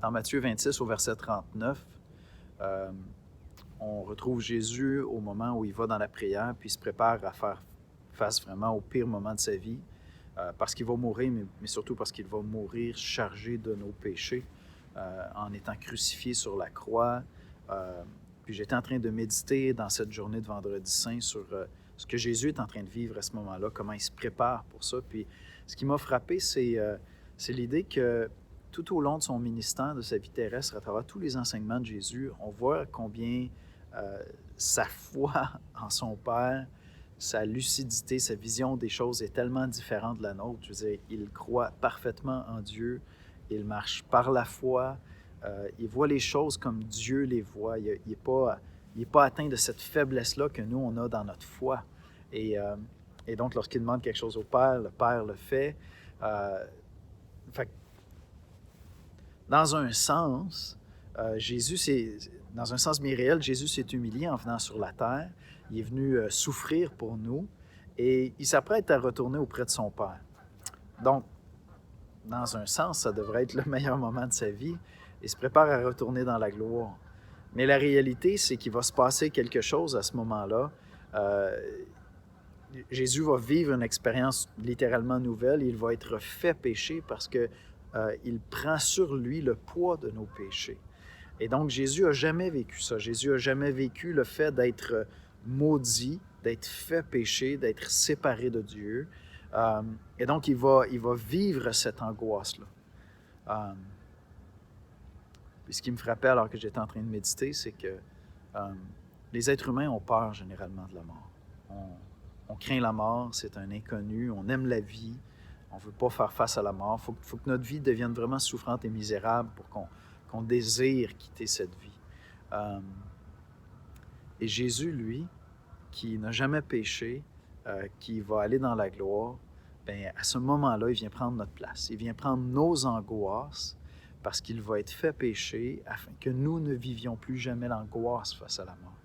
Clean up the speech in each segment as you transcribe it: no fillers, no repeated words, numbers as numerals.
Dans Matthieu 26, au verset 39, euh, on retrouve Jésus au moment où il va dans la prière, puis il se prépare à faire face vraiment au pire moment de sa vie, parce qu'il va mourir, mais surtout parce qu'il va mourir chargé de nos péchés, en étant crucifié sur la croix. Euh, puis j'étais en train de méditer dans cette journée de Vendredi Saint sur ce que Jésus est en train de vivre à ce moment-là, comment il se prépare pour ça. Puis ce qui m'a frappé, c'est l'idée que tout au long de son ministère, de sa vie terrestre, à travers tous les enseignements de Jésus, on voit combien sa foi en son Père, sa lucidité, sa vision des choses est tellement différente de la nôtre. Je veux dire, il croit parfaitement en Dieu, il marche par la foi, il voit les choses comme Dieu les voit. Il n'est pas atteint de cette faiblesse-là que nous, on a dans notre foi. Et, euh, et donc, lorsqu'il demande quelque chose au Père, le Père le fait. Fait dans un sens, dans un sens bien réel, Jésus s'est humilié en venant sur la terre. Il est venu souffrir pour nous et il s'apprête à retourner auprès de son Père. Donc, dans un sens, ça devrait être le meilleur moment de sa vie. Il se prépare à retourner dans la gloire. Mais la réalité, c'est qu'il va se passer quelque chose à ce moment-là. Euh, Jésus va vivre une expérience littéralement nouvelle. Il va être fait péché parce que il prend sur lui le poids de nos péchés. Et donc, Jésus n'a jamais vécu ça. Jésus n'a jamais vécu le fait d'être maudit, d'être fait péché, d'être séparé de Dieu. Et donc, il va vivre cette angoisse-là. Puis ce qui me frappait alors que j'étais en train de méditer, c'est que les êtres humains ont peur généralement de la mort. On craint la mort, c'est un inconnu, on aime la vie, on ne veut pas faire face à la mort. Il faut que notre vie devienne vraiment souffrante et misérable pour qu'on désire quitter cette vie. Et Jésus, lui, qui n'a jamais péché, qui va aller dans la gloire, bien, à ce moment-là, il vient prendre notre place. Il vient prendre nos angoisses parce qu'il va être fait pécher afin que nous ne vivions plus jamais l'angoisse face à la mort.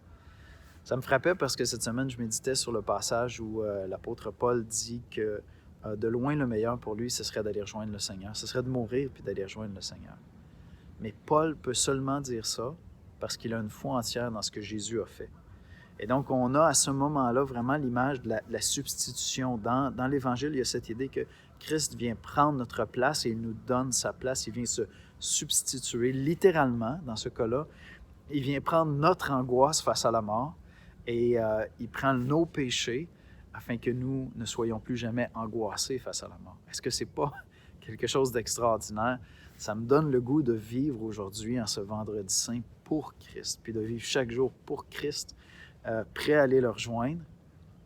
Ça me frappait parce que cette semaine, je méditais sur le passage où l'apôtre Paul dit que de loin, le meilleur pour lui, ce serait d'aller rejoindre le Seigneur. Ce serait de mourir puis d'aller rejoindre le Seigneur. Mais Paul peut seulement dire ça parce qu'il a une foi entière dans ce que Jésus a fait. Et donc, on a à ce moment-là vraiment l'image de la substitution. Dans l'Évangile, il y a cette idée que Christ vient prendre notre place et il nous donne sa place. Il vient se substituer littéralement, dans ce cas-là. Il vient prendre notre angoisse face à la mort et il prend nos péchés afin que nous ne soyons plus jamais angoissés face à la mort. Est-ce que ce n'est pas quelque chose d'extraordinaire? Ça me donne le goût de vivre aujourd'hui, en ce Vendredi Saint, pour Christ, puis de vivre chaque jour pour Christ, prêt à aller le rejoindre,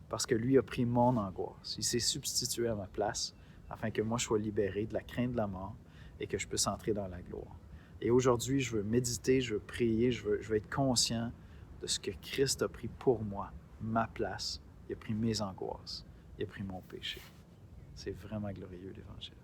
parce que lui a pris mon angoisse. Il s'est substitué à ma place, afin que moi je sois libéré de la crainte de la mort et que je puisse entrer dans la gloire. Et aujourd'hui, je veux méditer, je veux prier, je veux être conscient de ce que Christ a pris pour moi, ma place. Il a pris mes angoisses, il a pris mon péché. C'est vraiment glorieux, l'Évangile.